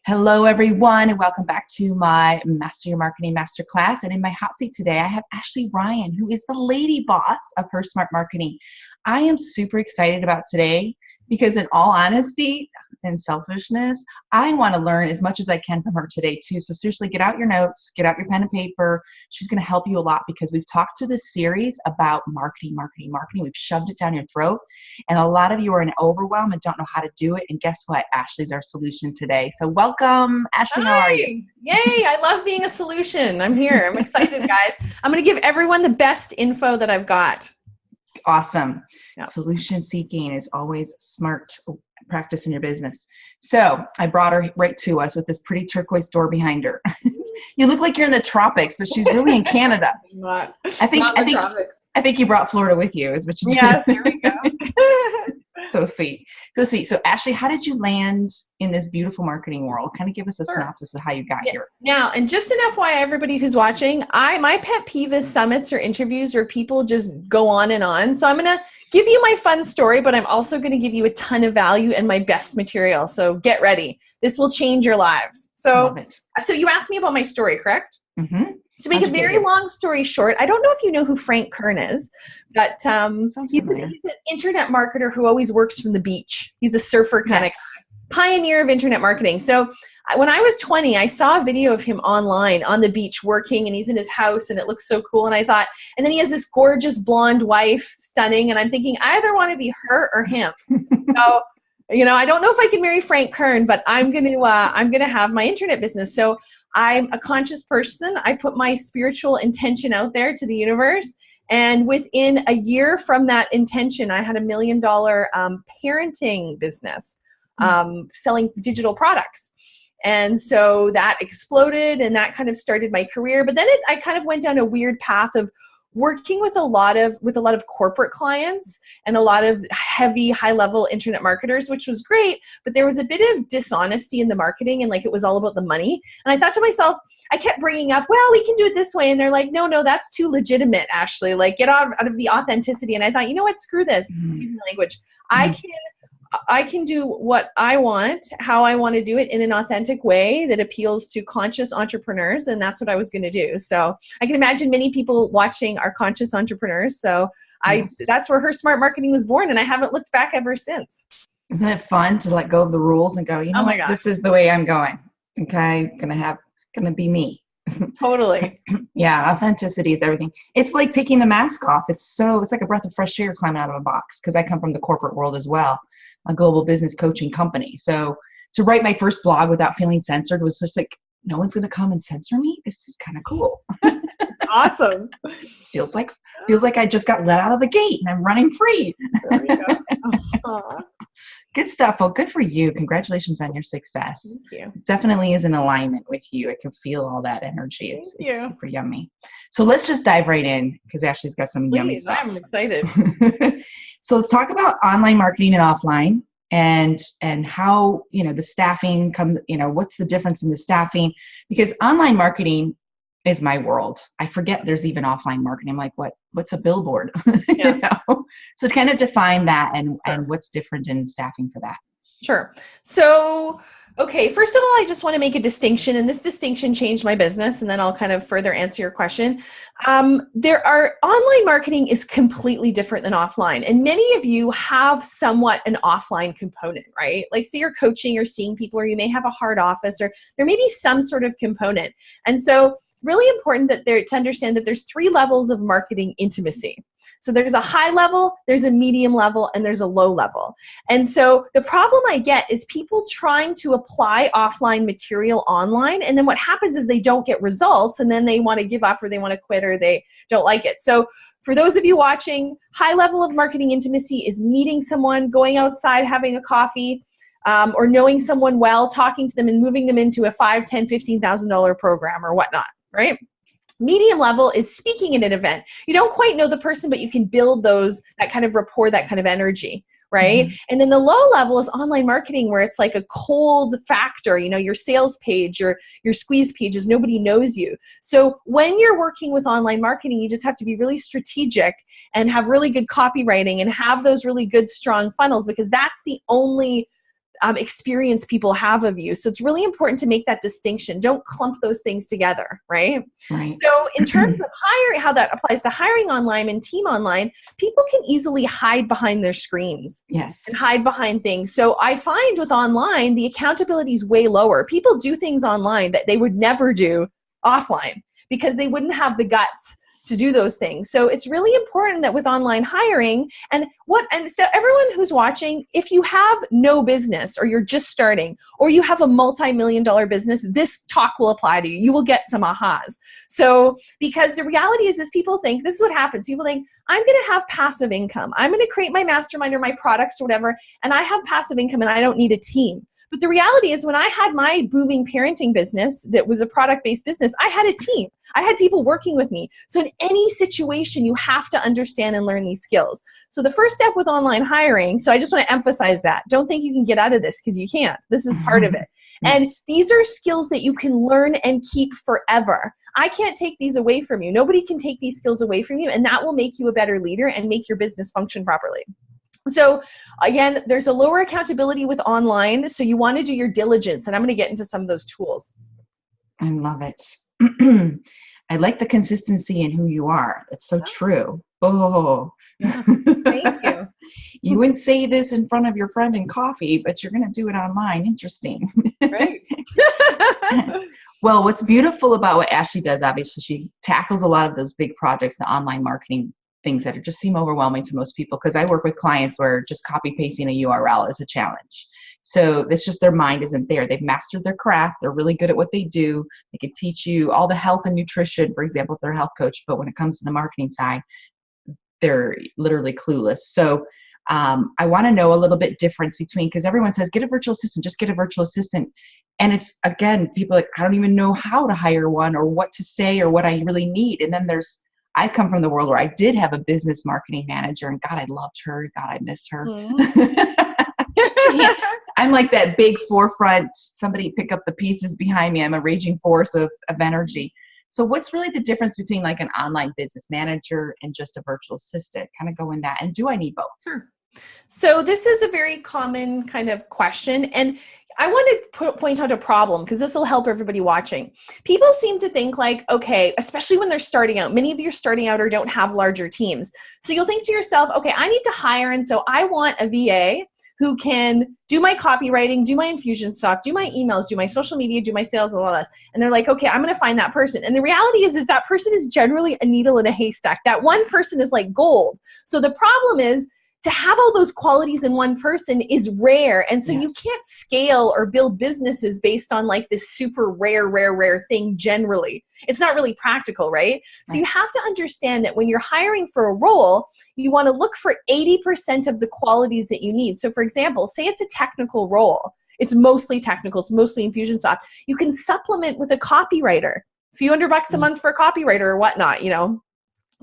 Hello, everyone, and welcome back to my Master Your Marketing Masterclass. And in my hot seat today, I have Ashley Ryan, who is the lady boss of Her Smart Marketing. I am super excited about today because, in all honesty and selfishness, I want to learn as much as I can from her today, too. So seriously, get out your notes, get out your pen and paper. She's going to help you a lot because we've talked through this series about marketing. We've shoved it down your throat. And a lot of you are in overwhelm and don't know how to do it. And guess what? Ashley's our solution today. So welcome, Ashley. How are you? Yay. I love being a solution. I'm here. I'm excited, guys. I'm going to give everyone the best info that I've got. Awesome. Yeah. Solution seeking is always smart practice in your business. So I brought her right to us with this pretty turquoise door behind her. You look like you're in the tropics, but she's really in Canada. I think you brought Florida with you, is what you did. Yes, there we go. So sweet. So Ashley, how did you land in this beautiful marketing world? Kind of give us a synopsis of how you got here. Now, and just an FYI, everybody who's watching, my pet peeve is summits or interviews where people just go on and on. So I'm going to give you my fun story, but I'm also going to give you a ton of value and my best material. So get ready. This will change your lives. So you asked me about my story, correct? Mm-hmm. To make a very long story short, I don't know if you know who Frank Kern is, but he's an internet marketer who always works from the beach. He's a surfer kind of pioneer of internet marketing. So when I was 20, I saw a video of him online on the beach working, and he's in his house and it looks so cool. And I thought, and then he has this gorgeous blonde wife, stunning. And I'm thinking, I either want to be her or him. So, I don't know if I can marry Frank Kern, but I'm going to have my internet business. So I'm a conscious person. I put my spiritual intention out there to the universe. And within a year from that intention, I had $1 million parenting business selling digital products. And so that exploded and that kind of started my career. But then I kind of went down a weird path of working with a lot of corporate clients and a lot of heavy, high-level internet marketers, which was great, but there was a bit of dishonesty in the marketing and like it was all about the money. And I thought to myself, I kept bringing up, well, we can do it this way. And they're like, no, that's too legitimate, Ashley. Like, get out of the authenticity. And I thought, you know what, screw this. Excuse my language. I can do what I want, how I want to do it in an authentic way that appeals to conscious entrepreneurs. And that's what I was going to do. So I can imagine many people watching are conscious entrepreneurs. So that's where Her Smart Marketing was born. And I haven't looked back ever since. Isn't it fun to let go of the rules and go, this is the way I'm going. Okay. Gonna be me. Totally. Yeah. Authenticity is everything. It's like taking the mask off. It's like a breath of fresh air climbing out of a box. Cause I come from the corporate world as well. A global business coaching company. So to write my first blog without feeling censored was just like, no one's going to come and censor me. This is kind of cool. It's awesome. feels like I just got let out of the gate and I'm running free. There you go. Good stuff. Well, good for you. Congratulations on your success. Thank you. It definitely is in alignment with you. I can feel all that energy. It's super yummy. So let's just dive right in because Ashley's got some yummy stuff. I'm excited. So let's talk about online marketing and offline and how, the staffing what's the difference in the staffing? Because online marketing is my world. I forget there's even offline marketing. I'm like, what's a billboard? Yes. So to kind of define that and what's different in staffing for that. Sure. So, okay, first of all, I just want to make a distinction, and this distinction changed my business, and then I'll kind of further answer your question. Online marketing is completely different than offline, and many of you have somewhat an offline component, right? Like say you're coaching or seeing people, or you may have a hard office, or there may be some sort of component. And so really important to understand that there's 3 levels of marketing intimacy. So there's a high level, there's a medium level, and there's a low level. And so the problem I get is people trying to apply offline material online, and then what happens is they don't get results, and then they want to give up or they want to quit or they don't like it. So for those of you watching, high level of marketing intimacy is meeting someone, going outside, having a coffee, or knowing someone well, talking to them and moving them into a $5,000, $10,000, $15,000 program or whatnot, right? Medium level is speaking at an event. You don't quite know the person, but you can build that kind of rapport, that kind of energy, right? Mm-hmm. And then the low level is online marketing, where it's like a cold factor, your sales page, your squeeze pages, nobody knows you. So when you're working with online marketing, you just have to be really strategic and have really good copywriting and have those really good, strong funnels, because that's the only experience people have of you. So it's really important to make that distinction. Don't clump those things together, right? Right. So in terms of hiring, how that applies to hiring online and team online, people can easily hide behind their screens. Yes. And hide behind things. So I find with online, the accountability is way lower. People do things online that they would never do offline because they wouldn't have the guts to do those things. So it's really important that with online hiring and so everyone who's watching, if you have no business or you're just starting or you have a multi-million-dollar business, this talk will apply to you. You will get some ahas. So because the reality is people think, this is what happens. People think, I'm going to have passive income. I'm going to create my mastermind or my products or whatever, and I have passive income and I don't need a team. But the reality is when I had my booming parenting business that was a product-based business, I had a team. I had people working with me. So in any situation, you have to understand and learn these skills. So the first step with online hiring, so I just want to emphasize that. Don't think you can get out of this because you can't. This is part of it. And these are skills that you can learn and keep forever. I can't take these away from you. Nobody can take these skills away from you, and that will make you a better leader and make your business function properly. So again, there's a lower accountability with online, so you want to do your diligence, and I'm going to get into some of those tools. I love it. I like the consistency in who you are. It's so true. Oh, yeah. Thank you. You wouldn't say this in front of your friend in coffee, but you're going to do it online. Interesting. Right. Well, what's beautiful about what Ashley does, obviously, she tackles a lot of those big projects, the online marketing things that just seem overwhelming to most people, because I work with clients where just copy pasting a URL is a challenge. So it's just their mind isn't there. They've mastered their craft. They're really good at what they do. They can teach you all the health and nutrition, for example, if they're a health coach. But when it comes to the marketing side, they're literally clueless. So I want to know a little bit difference between, because everyone says, get a virtual assistant, just get a virtual assistant. And it's, again, people are like, I don't even know how to hire one or what to say or what I really need. And then I come from the world where I did have a business marketing manager, and God, I loved her. God, I miss her. I'm like that big forefront, somebody pick up the pieces behind me. I'm a raging force of energy. So what's really the difference between like an online business manager and just a virtual assistant? Kind of go in that. And do I need both? Sure. So this is a very common kind of question. And I want to point out a problem because this will help everybody watching. People seem to think like, okay, especially when they're starting out, many of you are starting out or don't have larger teams. So you'll think to yourself, okay, I need to hire. And so I want a VA who can do my copywriting, do my Infusionsoft, do my emails, do my social media, do my sales, and all that. And they're like, okay, I'm going to find that person. And the reality is that person is generally a needle in a haystack. That one person is like gold. So the problem is, to have all those qualities in one person is rare. And so you can't scale or build businesses based on like this super rare thing generally. It's not really practical, right? So you have to understand that when you're hiring for a role, you want to look for 80% of the qualities that you need. So for example, say it's a technical role. It's mostly technical. It's mostly Infusionsoft. You can supplement with a copywriter. A few $100 a month for a copywriter or whatnot,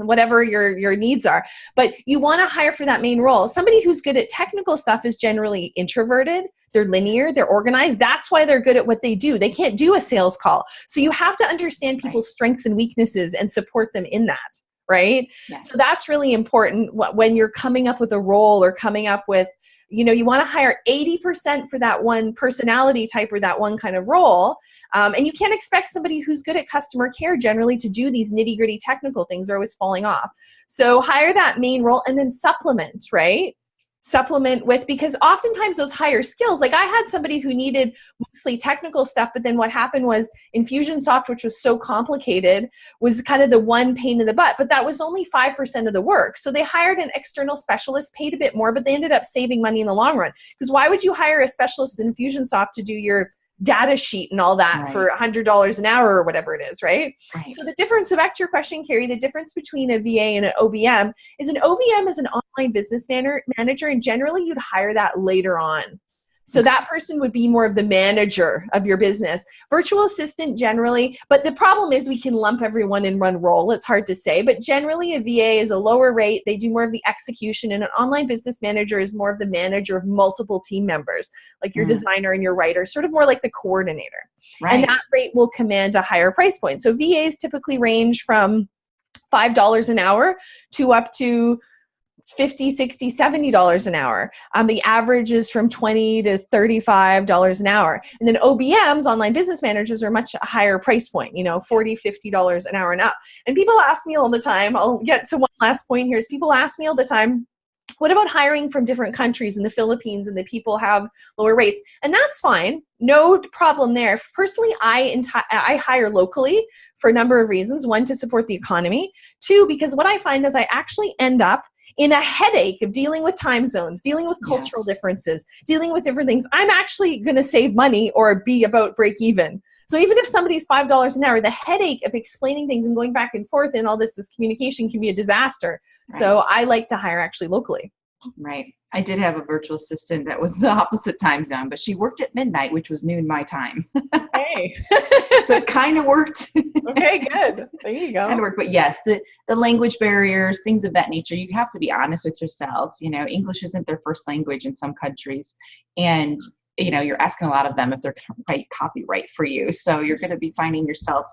whatever your needs are. But you want to hire for that main role. Somebody who's good at technical stuff is generally introverted. They're linear. They're organized. That's why they're good at what they do. They can't do a sales call. So you have to understand people's strengths and weaknesses and support them in that, right? Yes. So that's really important when you're coming up with a role or coming up with, you want to hire 80% for that one personality type or that one kind of role. And you can't expect somebody who's good at customer care generally to do these nitty gritty technical things. They're always falling off. So hire that main role and then supplement, right? Supplement with, because oftentimes those higher skills, like I had somebody who needed mostly technical stuff, but then what happened was Infusionsoft, which was so complicated, was kind of the one pain in the butt, but that was only 5% of the work. So they hired an external specialist, paid a bit more, but they ended up saving money in the long run. Because why would you hire a specialist in Infusionsoft to do your data sheet and all that for $100 an hour or whatever it is, right? So the difference, so back to your question, Carrie, the difference between a VA and an OBM is an OBM is an online business manager, and generally you'd hire that later on. So that person would be more of the manager of your business. Virtual assistant generally, but the problem is we can lump everyone in one role. It's hard to say, but generally a VA is a lower rate. They do more of the execution, and an online business manager is more of the manager of multiple team members, like your designer and your writer, sort of more like the coordinator. And that rate will command a higher price point. So VAs typically range from $5 an hour to up to $50, $60, $70 an hour. The average is from $20 to $35 an hour. And then OBMs, online business managers, are much higher price point, $40, $50 an hour and up. And people ask me all the time, I'll get to one last point here, is people ask me all the time, what about hiring from different countries in the Philippines, and the people have lower rates? And that's fine. No problem there. Personally, I hire locally for a number of reasons. One, to support the economy. Two, because what I find is I actually end up in a headache of dealing with time zones, dealing with cultural differences, dealing with different things. I'm actually going to save money or be about break even. So even if somebody's $5 an hour, the headache of explaining things and going back and forth and all this communication can be a disaster. Right. So I like to hire actually locally. Right. I did have a virtual assistant that was the opposite time zone, but she worked at midnight, which was noon my time. Hey. So it kind of worked. Okay, good. There you go. Kind of worked. But yes, the language barriers, things of that nature, you have to be honest with yourself. English isn't their first language in some countries. And, you're asking a lot of them if they're right copyright for you. So you're going to be finding yourself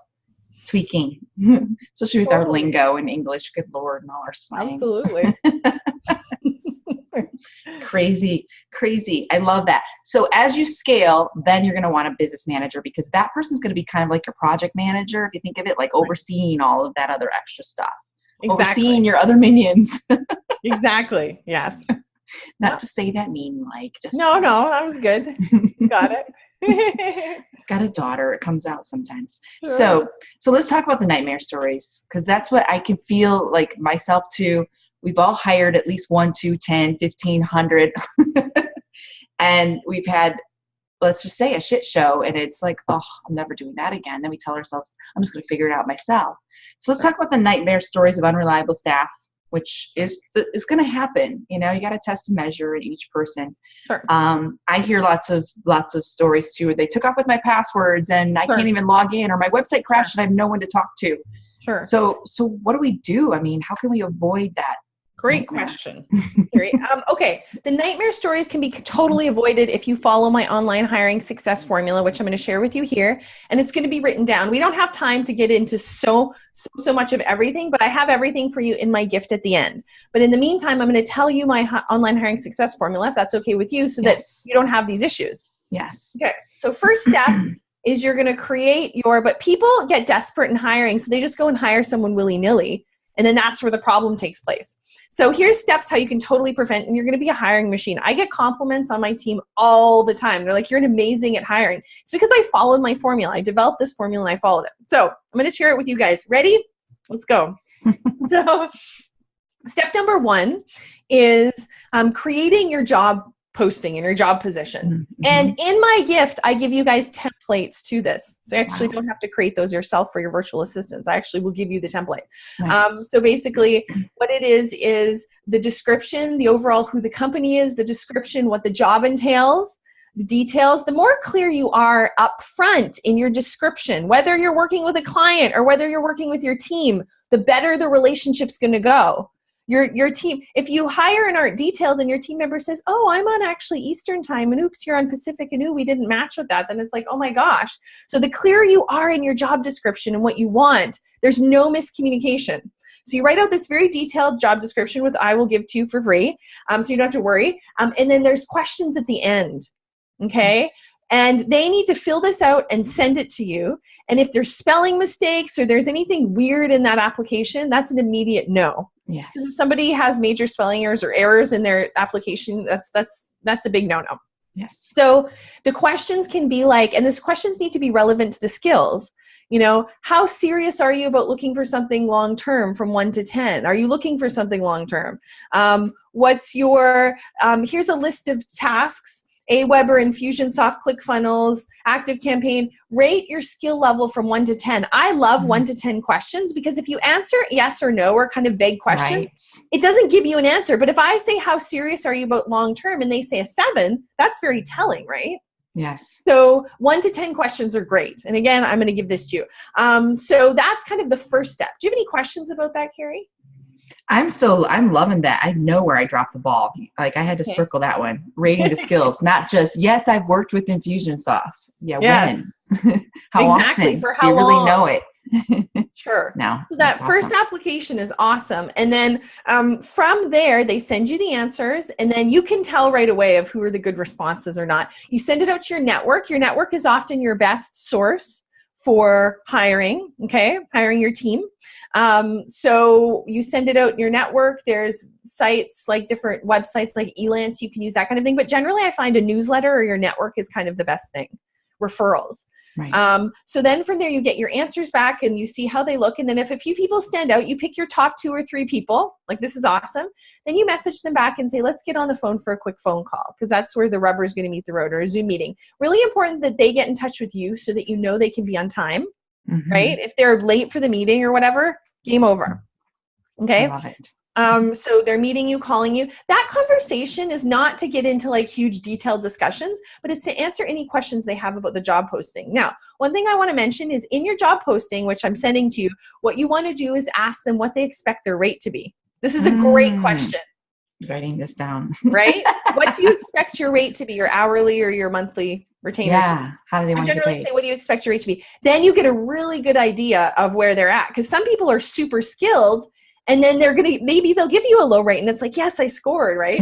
tweaking, especially with our lingo in English. Good Lord, and all our slang. Absolutely. Crazy. I love that. So as you scale, then you're going to want a business manager, because that person's going to be kind of like your project manager. If you think of it, like overseeing all of that other extra stuff, overseeing your other minions. Exactly. Yes. Not to say that mean, like, just no, that was good. Got it. Got a daughter. It comes out sometimes. Sure. So let's talk about the nightmare stories, because that's what I can feel like myself too. We've all hired at least 1, 2, 10, 1,500. And we've had, let's just say, a shit show. And it's like, oh, I'm never doing that again. Then we tell ourselves, I'm just going to figure it out myself. So let's talk about the nightmare stories of unreliable staff, which is going to happen. You got to test and measure in each person. Sure. I hear lots of stories too. They took off with my passwords and I can't even log in, or my website crashed and I have no one to talk to. Sure. So what do we do? I mean, how can we avoid that? Great question. Okay. The nightmare stories can be totally avoided if you follow my online hiring success formula, which I'm going to share with you here. And it's going to be written down. We don't have time to get into so much of everything, but I have everything for you in my gift at the end. But in the meantime, I'm going to tell you my online hiring success formula, if that's okay with you, so that you don't have these issues. Yes. Okay. So first step is you're going to create but people get desperate in hiring. So they just go and hire someone willy-nilly. And then that's where the problem takes place. So here's steps how you can totally prevent, and you're going to be a hiring machine. I get compliments on my team all the time. They're like, you're amazing at hiring. It's because I followed my formula. I developed this formula and I followed it. So I'm going to share it with you guys. Ready? Let's go. So step number 1 is creating your job posting in your job position. Mm-hmm. And in my gift, I give you guys templates to this. So you actually don't have to create those yourself for your virtual assistants. I actually will give you the template. Nice. So basically what it is the description, the overall who the company is, the description, what the job entails, the details. The more clear you are up front in your description, whether you're working with a client or whether you're working with your team, the better the relationship's going to go. Your team, if you hire and aren't detailed and your team member says, oh, I'm on actually Eastern time and oops, you're on Pacific and ooh, we didn't match with that, then it's like, oh my gosh. So the clearer you are in your job description and what you want, there's no miscommunication. So you write out this very detailed job description, which I will give to you for free, so you don't have to worry. And then there's questions at the end, okay? And they need to fill this out and send it to you. And if there's spelling mistakes or there's anything weird in that application, that's an immediate no. Yes. Because if somebody has major spelling errors or errors in their application, that's a big no-no. Yes. So the questions can be like, and these questions need to be relevant to the skills. How serious are you about looking for something long-term from 1 to 10? Are you looking for something long-term? What's your, here's a list of tasks. Aweber, Infusionsoft, ClickFunnels, ActiveCampaign. Rate your skill level from 1 to 10. I love 1 to 10 questions because if you answer yes or no or kind of vague questions, it doesn't give you an answer. But if I say, how serious are you about long-term? And they say a 7, that's very telling, right? Yes. So 1 to 10 questions are great. And again, I'm going to give this to you. So that's kind of the first step. Do you have any questions about that, Carrie? I'm loving that. I know where I dropped the ball. Like I had to circle that one. Rating the skills, not just, yes, I've worked with Infusionsoft. Yeah. Yes. When? How often? For how do you long? Really know it? Sure. No, So that first application is awesome. And then from there, they send you the answers, and then you can tell right away of who are the good responses or not. You send it out to your network. Your network is often your best source for hiring, okay? Hiring your team. So you send it out in your network. There's sites like different websites like Elance. You can use that kind of thing. But generally, I find a newsletter or your network is kind of the best thing. Referrals. Right. So then from there, you get your answers back and you see how they look. And then if a few people stand out, you pick your top 2 or 3 people, like this is awesome. Then you message them back and say, let's get on the phone for a quick phone call, because that's where the rubber is going to meet the road, or a Zoom meeting. Really important that they get in touch with you so that you know they can be on time, right? If they're late for the meeting or whatever, game over. Okay. I love it. So they're meeting you, calling you. That conversation is not to get into like huge detailed discussions, but it's to answer any questions they have about the job posting. Now, one thing I want to mention is in your job posting, which I'm sending to you, what you want to do is ask them what they expect their rate to be. This is a great question. Writing this down. Right? What do you expect your rate to be, your hourly or your monthly retainer to be? How do they want to generally say, what do you expect your rate to be? Then you get a really good idea of where they're at. Because some people are super skilled, and then maybe they'll give you a low rate, and it's like, yes, I scored, right?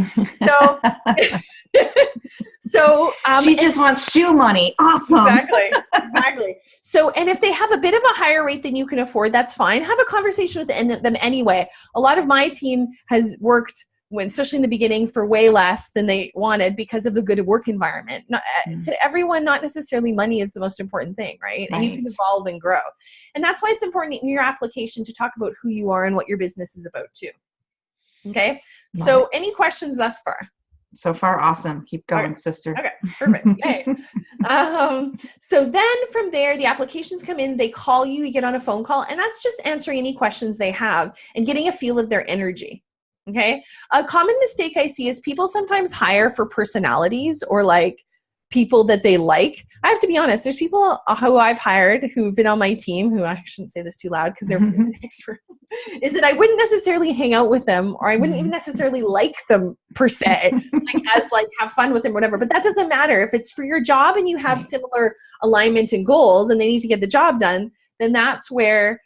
So, she just wants shoe money. Awesome. Exactly. So, and if they have a bit of a higher rate than you can afford, that's fine. Have a conversation with them anyway. A lot of my team has worked, especially in the beginning, for way less than they wanted because of the good work environment. To everyone, not necessarily money is the most important thing, right? And you can evolve and grow. And that's why it's important in your application to talk about who you are and what your business is about too. Okay? So any questions thus far? So far, awesome. Keep going, sister. Okay, perfect. Yay. So then from there, the applications come in, they call you, you get on a phone call, and that's just answering any questions they have and getting a feel of their energy. Okay. A common mistake I see is people sometimes hire for personalities or like people that they like. I have to be honest. There's people who I've hired who've been on my team who, I shouldn't say this too loud because they're is that I wouldn't necessarily hang out with them, or I wouldn't even necessarily like them per se, like have fun with them or whatever. But that doesn't matter. If it's for your job and you have similar alignment and goals and they need to get the job done, then that's where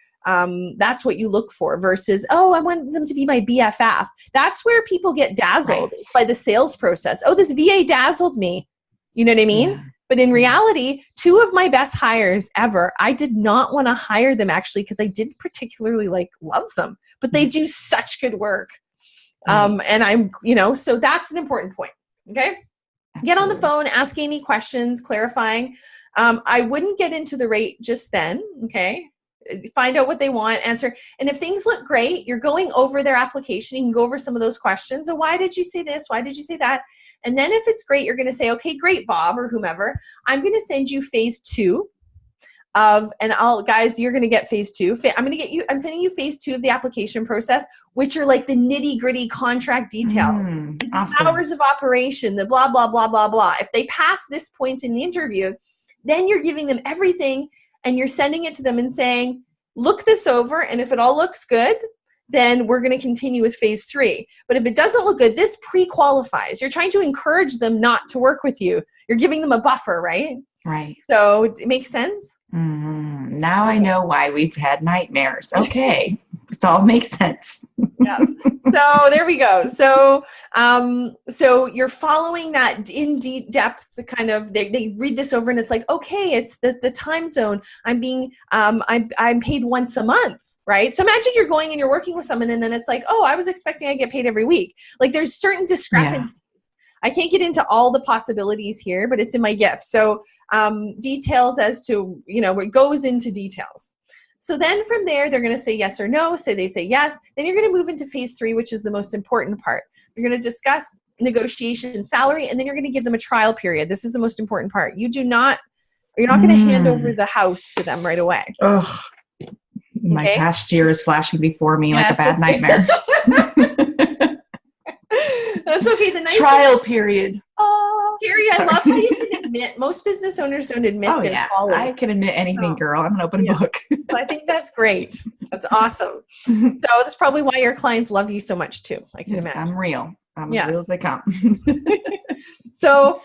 that's what you look for versus, oh, I want them to be my BFF. That's where people get dazzled by the sales process. Oh, this VA dazzled me. You know what I mean? Yeah. But in reality, 2 of my best hires ever, I did not want to hire them actually because I didn't particularly love them, but they do such good work. And I'm, so that's an important point. Okay. Absolutely. Get on the phone, ask any questions, clarifying. I wouldn't get into the rate just then. Okay. Find out what they want, answer. And if things look great, you're going over their application. You can go over some of those questions. So why did you say this? Why did you say that? And then if it's great, you're going to say, okay, great, Bob or whomever. I'm going to send you phase 2 guys, you're going to get phase 2. I'm sending you phase 2 of the application process, which are like the nitty gritty contract details, awesome. Hours of operation, the blah, blah, blah, blah, blah. If they pass this point in the interview, then you're giving them everything and you're sending it to them and saying, look this over. And if it all looks good, then we're going to continue with phase 3. But if it doesn't look good, this pre-qualifies. You're trying to encourage them not to work with you. You're giving them a buffer, right? Right. So it makes sense? Now I know why we've had nightmares. Okay. It all makes sense. Yes. So there we go. So you're following that in deep depth, the kind of, they read this over and it's like, okay, it's the time zone. I'm paid once a month. Right? So imagine you're going and you're working with someone and then it's like, oh, I was expecting I get paid every week. Like there's certain discrepancies. Yeah. I can't get into all the possibilities here, but it's in my gift. So details as to, it goes into details. So then from there, they're going to say yes or no. They say yes. Then you're going to move into phase 3, which is the most important part. You're going to discuss negotiation salary, and then you're going to give them a trial period. This is the most important part. You're not going to hand over the house to them right away. Oh. My past year is flashing before me like a bad nightmare. That's okay. The nice trial period. Oh, Carrie, I love how you can admit. Most business owners don't admit their quality. I can admit anything, girl. I'm an open book. I think that's great. That's awesome. So that's probably why your clients love you so much too. I can imagine. I'm real. I'm as real as they come. So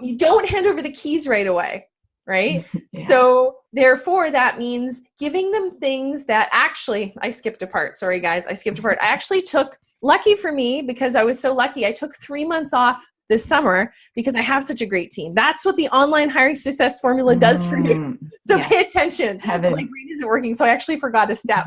you don't hand over the keys right away. right? Yeah. So therefore that means giving them things that actually, I skipped a part. Sorry guys, I skipped a part. I actually took, lucky for me, because I was so lucky, I took 3 months off this summer because I have such a great team. That's what the online hiring success formula does for you. So Yes. pay attention. Heaven. My brain isn't working. So I actually forgot a step.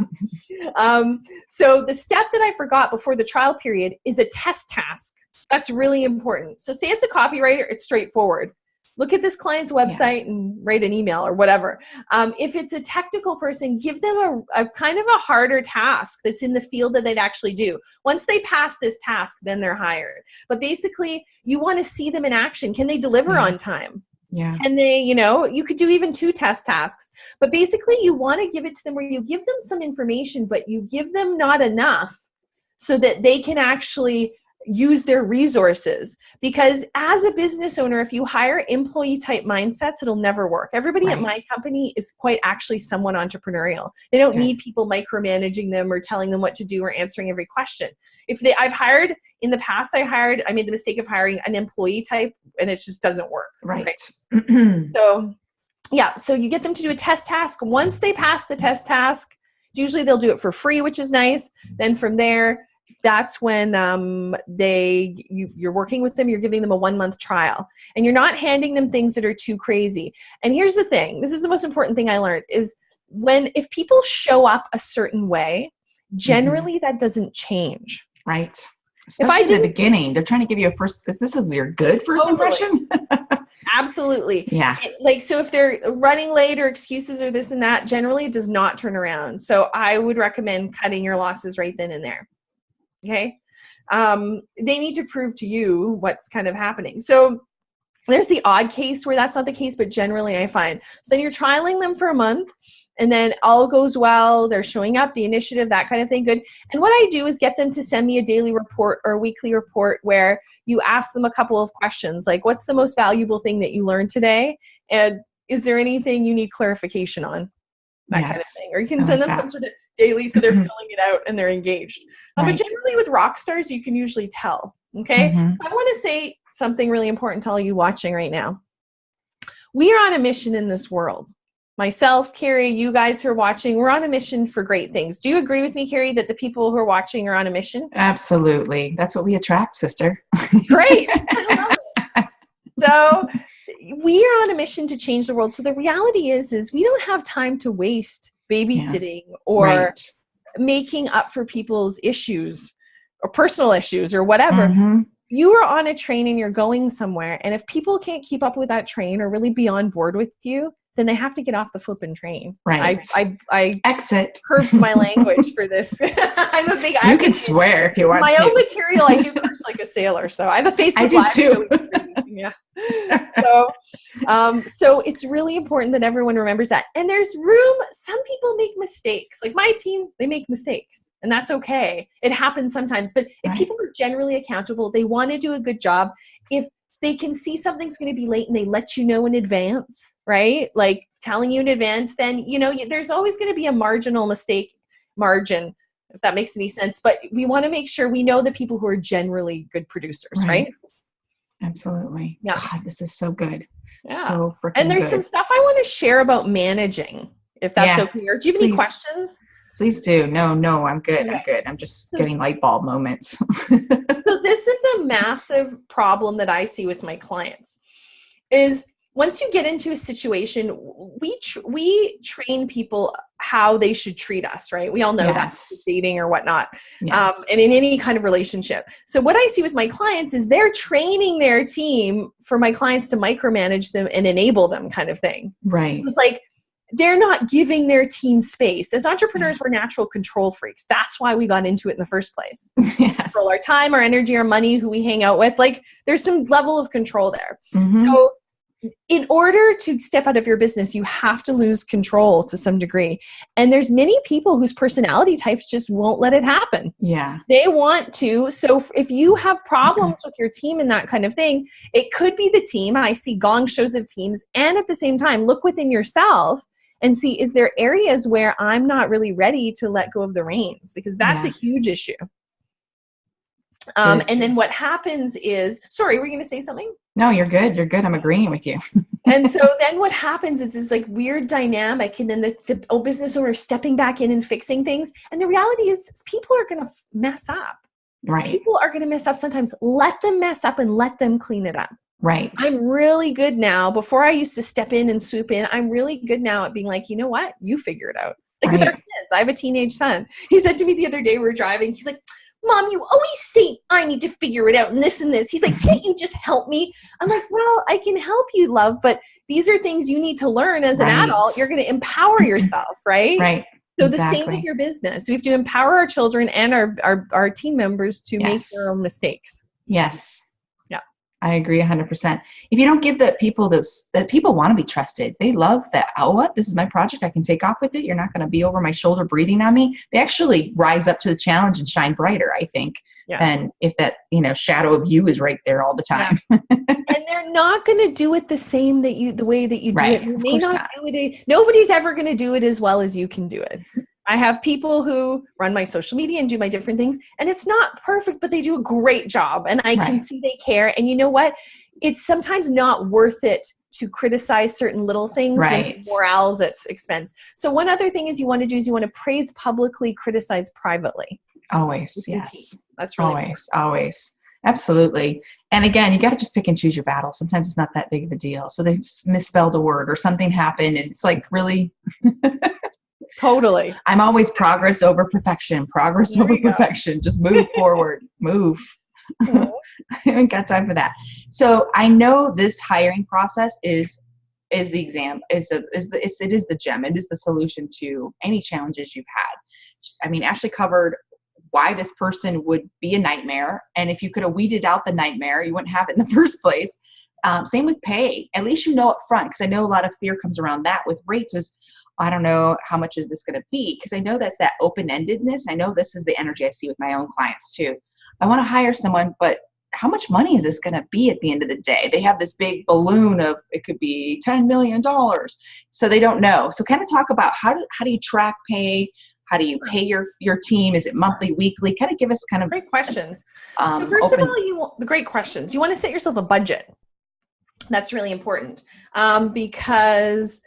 So the step that I forgot before the trial period is a test task. That's really important. So say it's a copywriter, it's straightforward. Look at this client's website and write an email or whatever. If it's a technical person, give them a kind of a harder task that's in the field that they'd actually do. Once they pass this task, then they're hired. But basically, you want to see them in action. Can they deliver on time? Yeah. Can they, you could do even 2 test tasks. But basically, you want to give it to them where you give them some information, but you give them not enough so that they can actually use their resources. Because as a business owner, if you hire employee type mindsets, it'll never work. Everybody at my company is quite actually somewhat entrepreneurial. They don't need people micromanaging them or telling them what to do or answering every question. I've hired in the past, I made the mistake of hiring an employee type and it just doesn't work. Right. So you get them to do a test task. Once they pass the test task, usually they'll do it for free, which is nice. Then from there, that's when you're working with them, you're giving them a 1-month trial, and you're not handing them things that are too crazy. And here's the thing, this is the most important thing I learned, is if people show up a certain way, generally that doesn't change. Right. Especially in the beginning, they're trying to give you this is your good first impression. Absolutely. Yeah. So if they're running late or excuses or this and that, generally it does not turn around. So I would recommend cutting your losses right then and there. Okay. They need to prove to you what's kind of happening. So there's the odd case where that's not the case, but generally I find. So then you're trialing them for a month and then all goes well. They're showing up, the initiative, that kind of thing. Good. And what I do is get them to send me a daily report or a weekly report where you ask them a couple of questions, like what's the most valuable thing that you learned today? And is there anything you need clarification on? That kind of thing. Or you can send them some sort of daily so they're filling it out and they're engaged. But generally with rock stars, you can usually tell. Okay. I want to say something really important to all you watching right now. We are on a mission in this world. Myself, Carrie, you guys who are watching, we're on a mission for great things. Do you agree with me, Carrie, that the people who are watching are on a mission? Absolutely. That's what we attract, sister. Great. So we are on a mission to change the world. So the reality is we don't have time to waste babysitting or making up for people's issues or personal issues or whatever. You are on a train and you're going somewhere. And if people can't keep up with that train or really be on board with you, then they have to get off the flipping train. Right. I exit. Curbed my language for this. I'm a big. You can swear if you want my to. My own material, I do curse like a sailor. So I have a Facebook I do Live. too. Yeah. So it's really important that everyone remembers that. And there's room. Some people make mistakes. Like my team, they make mistakes, and that's okay. It happens sometimes. But if people are generally accountable, they want to do a good job. If they can see something's going to be late and they let you know in advance, right? Like telling you in advance, then, there's always going to be a marginal mistake margin, if that makes any sense. But we want to make sure we know the people who are generally good producers, right? Absolutely. Yeah. God, this is so good. Yeah. So freaking And there's good. some stuff I want to share about managing, if that's okay. Or do you have any questions? Please do. No, I'm good. Okay. I'm good. I'm just getting light bulb moments. So this is a massive problem that I see with my clients is once you get into a situation, we train people how they should treat us, right? We all know that dating or whatnot, and in any kind of relationship. So what I see with my clients is they're training their team for my clients to micromanage them and enable them kind of thing. Right. It's like, they're not giving their team space. As entrepreneurs, we're natural control freaks. That's why we got into it in the first place. Control our time, our energy, our money, who we hang out with. Like there's some level of control there. So in order to step out of your business, you have to lose control to some degree. And there's many people whose personality types just won't let it happen. Yeah. They want to. So if you have problems with your team and that kind of thing, it could be the team. I see gong shows of teams. And at the same time, look within yourself and see, is there areas where I'm not really ready to let go of the reins? Because that's a huge issue. And then what happens is, sorry, were you going to say something? No, you're good. You're good. I'm agreeing with you. And so then what happens is this like weird dynamic, and then the business owner stepping back in and fixing things. And the reality is people are going to mess up. Right. People are going to mess up sometimes. Let them mess up and let them clean it up. Right. I'm really good now. Before I used to step in and swoop in, I'm really good now at being like, you know what? You figure it out. Like with our kids, I have a teenage son. He said to me the other day, we were driving, he's like, Mom, you always say I need to figure it out and this and this. He's like, can't you just help me? I'm like, well, I can help you, love, but these are things you need to learn as an adult. You're going to empower yourself, right? Right. So the same with your business. We have to empower our children and our team members to make their own mistakes. Yes. Yeah. I agree 100%. If you don't give the people this, that people want to be trusted. They love that, oh, what? This is my project. I can take off with it. You're not going to be over my shoulder breathing on me. They actually rise up to the challenge and shine brighter, I think. Yes. And if that, shadow of you is right there all the time. Yeah. And they're not going to do it the way that you do it. You may not do it. Nobody's ever going to do it as well as you can do it. I have people who run my social media and do my different things, and it's not perfect, but they do a great job, and I can see they care. And you know what? It's sometimes not worth it to criticize certain little things when morale's at expense. So one other thing is you want to do is you want to praise publicly, criticize privately. Always, yes. That's really always. Absolutely. And again, you got to just pick and choose your battle. Sometimes it's not that big of a deal. So they misspelled a word or something happened, and it's like, really? Totally. I'm always progress over perfection. Perfection. Just move forward. Move. I haven't got time for that. So I know this hiring process is the exam, it is the gem. It is the solution to any challenges you've had. I mean, Ashley covered why this person would be a nightmare. And if you could have weeded out the nightmare, you wouldn't have it in the first place. Same with pay. At least up front, because I know a lot of fear comes around that with rates was, I don't know how much is this going to be, because I know that's that open-endedness. I know this is the energy I see with my own clients too. I want to hire someone, but how much money is this going to be at the end of the day? They have this big balloon of it could be $10 million. So they don't know. So kind of talk about how do you track pay? How do you pay your team? Is it monthly, weekly? Kind of give us kind of great questions. So first of all, the great questions. You want to set yourself a budget. That's really important because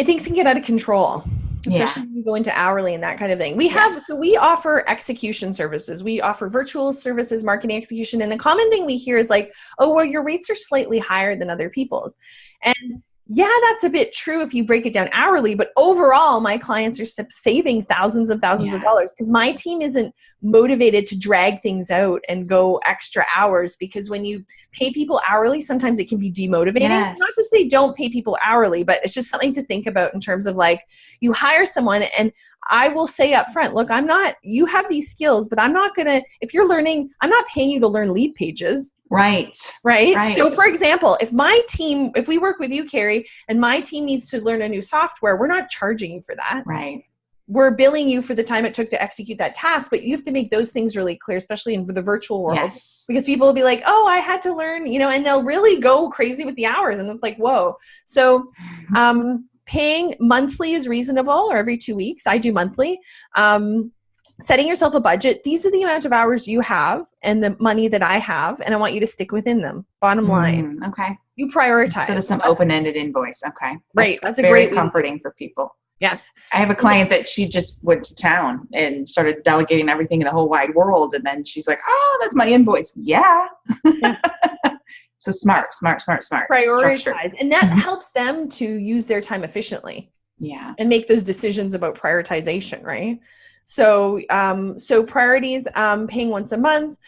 things can get out of control, especially when you go into hourly and that kind of thing. We offer execution services. We offer virtual services, marketing execution. And a common thing we hear is like, oh, well, your rates are slightly higher than other people's. And yeah, that's a bit true if you break it down hourly, but overall, my clients are saving thousands of dollars because my team isn't motivated to drag things out and go extra hours, because when you pay people hourly, sometimes it can be demotivating. Not to say don't pay people hourly, but it's just something to think about in terms of like, you hire someone and I will say up front, look, you have these skills, but I'm not I'm not paying you to learn lead pages. Right. So for example, if we work with you, Carrie, and my team needs to learn a new software, we're not charging you for that. Right. We're billing you for the time it took to execute that task, but you have to make those things really clear, especially in the virtual world, because people will be like, oh, I had to learn, and they'll really go crazy with the hours. And it's like, whoa. So, paying monthly is reasonable, or every 2 weeks. I do monthly. Setting yourself a budget. These are the amount of hours you have and the money that I have, and I want you to stick within them. Bottom line. Okay. You prioritize. So there's some open-ended invoice. Okay. Right. That's a very great comforting for people. Yes. I have a client that she just went to town and started delegating everything in the whole wide world. And then she's like, oh, that's my invoice. Yeah. So smart. Prioritize. Structure. And that helps them to use their time efficiently. Yeah. And make those decisions about prioritization, right? So, priorities, paying once a month,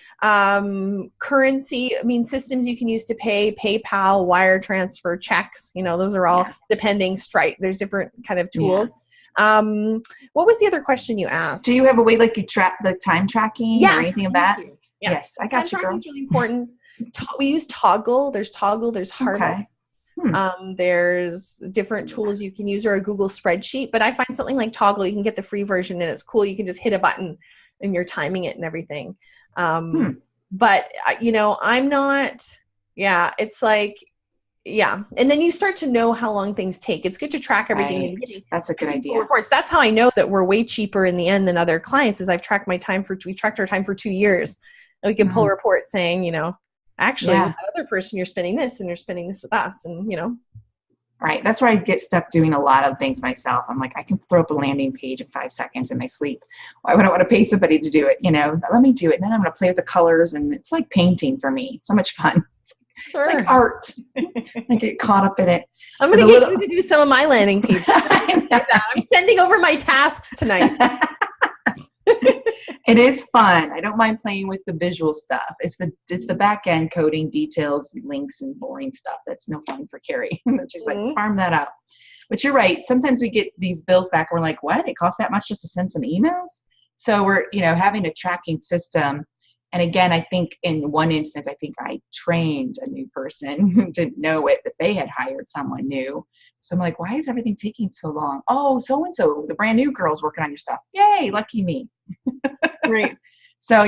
currency, systems you can use to pay, PayPal, wire transfer, checks, those are all depending Stripe. There's different kind of tools. Yeah. What was the other question you asked? Do you have a way like you track the time tracking or anything of that? Yes. I got you, girl. Time tracking is really important. We use Toggle. There's Harvest. Okay. There's different tools you can use, or a Google spreadsheet, but I find something like Toggle, you can get the free version and it's cool. You can just hit a button and you're timing it and everything. But I'm not, it's like, and then you start to know how long things take. It's good to track everything. Right. That's a good idea. Reports. That's how I know that we're way cheaper in the end than other clients, is we tracked our time for 2 years. And we can pull a report saying, actually with Yeah. that other person, you're spending this and you're spending this with us. And, Right. That's where I get stuck doing a lot of things myself. I'm like, I can throw up a landing page in 5 seconds in my sleep. Why would I want to pay somebody to do it? Let me do it. And then I'm going to play with the colors. And it's like painting for me. It's so much fun. Sure. It's like art. I get caught up in it. I'm going to get you to do some of my landing pages. I'm sending over my tasks tonight. It is fun. I don't mind playing with the visual stuff. It's the back end coding details, links, and boring stuff that's no fun for Carrie. Just like farm that out. But you're right. Sometimes we get these bills back and we're like, what? It costs that much just to send some emails? So we're, having a tracking system. And again, I think in one instance, I trained a new person who didn't know it, but they had hired someone new. So I'm like, why is everything taking so long? Oh, so-and-so, the brand new girl's working on your stuff. Yay, lucky me. Right. So,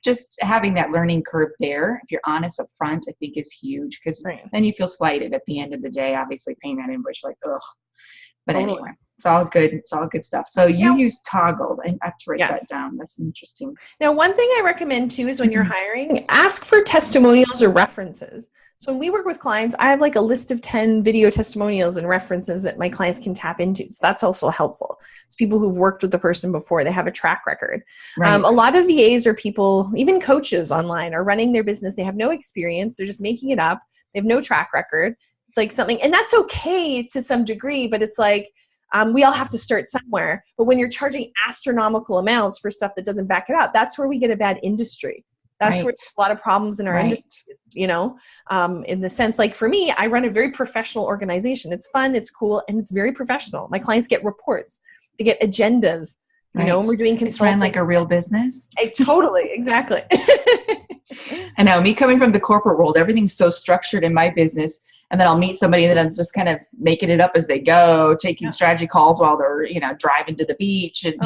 just having that learning curve there, if you're honest up front, I think is huge, because then you feel slighted at the end of the day, obviously paying that invoice, like, ugh. But anyway, it's all good. It's all good stuff. So you use Toggle. I have to write that down. That's interesting. Now, one thing I recommend too is when you're hiring, ask for testimonials or references. So when we work with clients, I have like a list of 10 video testimonials and references that my clients can tap into. So that's also helpful. It's people who've worked with the person before. They have a track record. Right. A lot of VAs or people, even coaches online, are running their business. They have no experience. They're just making it up. They have no track record. It's like something, and that's okay to some degree, but it's like, we all have to start somewhere. But when you're charging astronomical amounts for stuff that doesn't back it up, that's where we get a bad industry. That's where there's a lot of problems in our industry, in the sense, like for me, I run a very professional organization. It's fun, it's cool, and it's very professional. My clients get reports. They get agendas. And we're doing consulting. It's run like a real business. Totally, exactly. I know, me coming from the corporate world, everything's so structured in my business. And then I'll meet somebody that I'm just kind of making it up as they go, taking strategy calls while they're, driving to the beach. And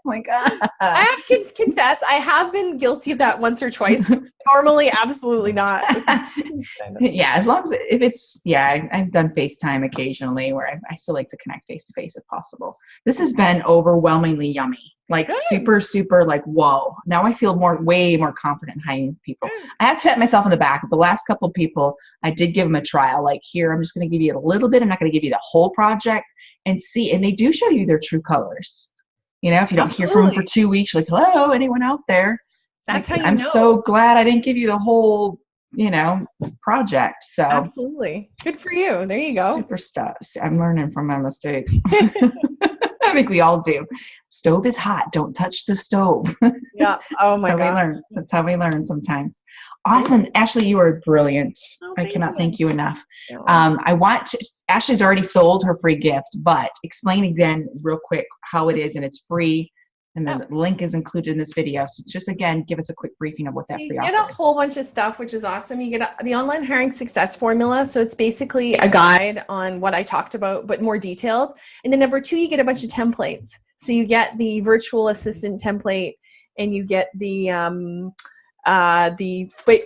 my God. I have to confess, I have been guilty of that once or twice. Normally, absolutely not. Yeah, as long as if it's, I've done FaceTime occasionally where I still like to connect face to face if possible. This has been overwhelmingly yummy. Like super, super like, whoa. Now I feel way more confident hiring people. I have to pat myself on the back. The last couple of people, I did give them a trial. Like, here, I'm just going to give you a little bit. I'm not going to give you the whole project and see. And they do show you their true colors. If you don't hear from them for 2 weeks, you're like, hello, anyone out there? That's like, how you I'm know. so glad I didn't give you the whole, project. So absolutely. Good for you. There you go. Super stuff. I'm learning from my mistakes. I think we all do. Stove is hot. Don't touch the stove. Yeah. Oh my God. That's how we learn sometimes. Awesome. Ashley, you are brilliant. I cannot thank you enough. Ashley's already sold her free gift, but explain again real quick how it is, and it's free. And the link is included in this video. So just, again, give us a quick briefing of what that free offer is. You get a whole bunch of stuff, which is awesome. You get the online hiring success formula. So it's basically a guide on what I talked about, but more detailed. And then number 2, you get a bunch of templates. So you get the virtual assistant template, and you get the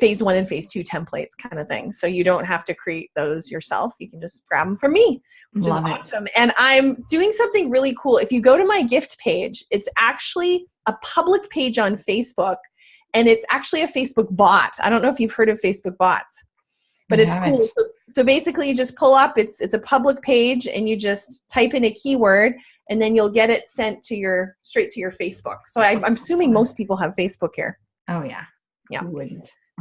phase 1 and phase 2 templates kind of thing. So you don't have to create those yourself. You can just grab them from me, which is awesome. And I'm doing something really cool. If you go to my gift page, it's actually a public page on Facebook, and it's actually a Facebook bot. I don't know if you've heard of Facebook bots, but it's cool. So basically you just pull up, it's a public page, and you just type in a keyword, and then you'll get it sent to straight to your Facebook. So I'm assuming most people have Facebook here. Oh yeah. Yeah.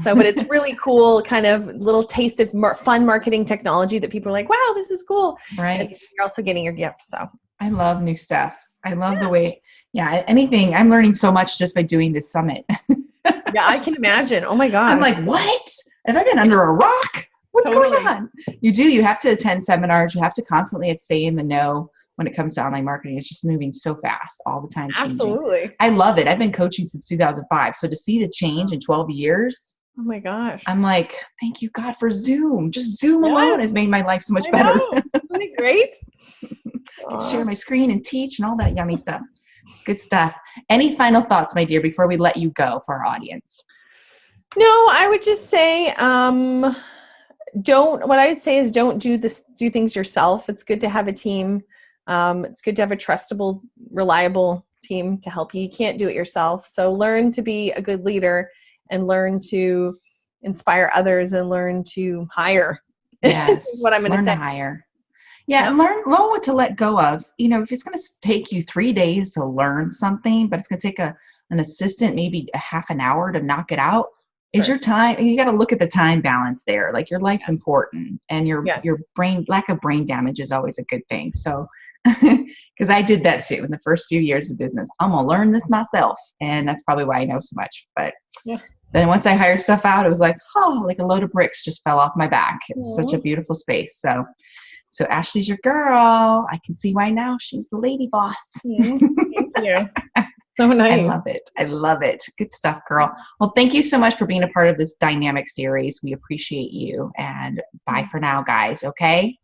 So, but it's really cool, kind of little taste of fun marketing technology that people are like, wow, this is cool. Right. And you're also getting your gifts. So I love new stuff. I love the way, anything. I'm learning so much just by doing this summit. Yeah, I can imagine. Oh my God. I'm like, what? Have I been under a rock? What's going on? You have to attend seminars. You have to constantly stay in the know. When it comes to online marketing, it's just moving so fast all the time. Changing. Absolutely. I love it. I've been coaching since 2005. So to see the change in 12 years, oh my gosh. I'm like, thank you, God, for Zoom. Just Zoom alone has made my life so much better. Isn't it great? Share my screen and teach and all that yummy stuff. It's good stuff. Any final thoughts, my dear, before we let you go for our audience? No, I would just say, what I would say is don't do things yourself. It's good to have a team. It's good to have a trustable, reliable team to help you. You can't do it yourself. So learn to be a good leader and learn to inspire others and learn to hire. Yes. Is what I'm going to Learn say. to hire. Yeah, and learn what to let go of. You know, if it's going to take you 3 days to learn something, but it's going to take an assistant maybe a half an hour to knock it out, is your time. You got to look at the time balance there. Like your life's important, and your brain lack of brain damage is always a good thing. So, because I did that too in the first few years of business, I'm gonna learn this myself, and that's probably why I know so much. But then once I hired stuff out, it was like, oh, like a load of bricks just fell off my back. It's such a beautiful space. So Ashley's your girl. I can see why now she's the lady boss. Thank you. So nice. I love it. I love it. Good stuff, girl. Well, thank you so much for being a part of this dynamic series. We appreciate you. And bye for now, guys. Okay?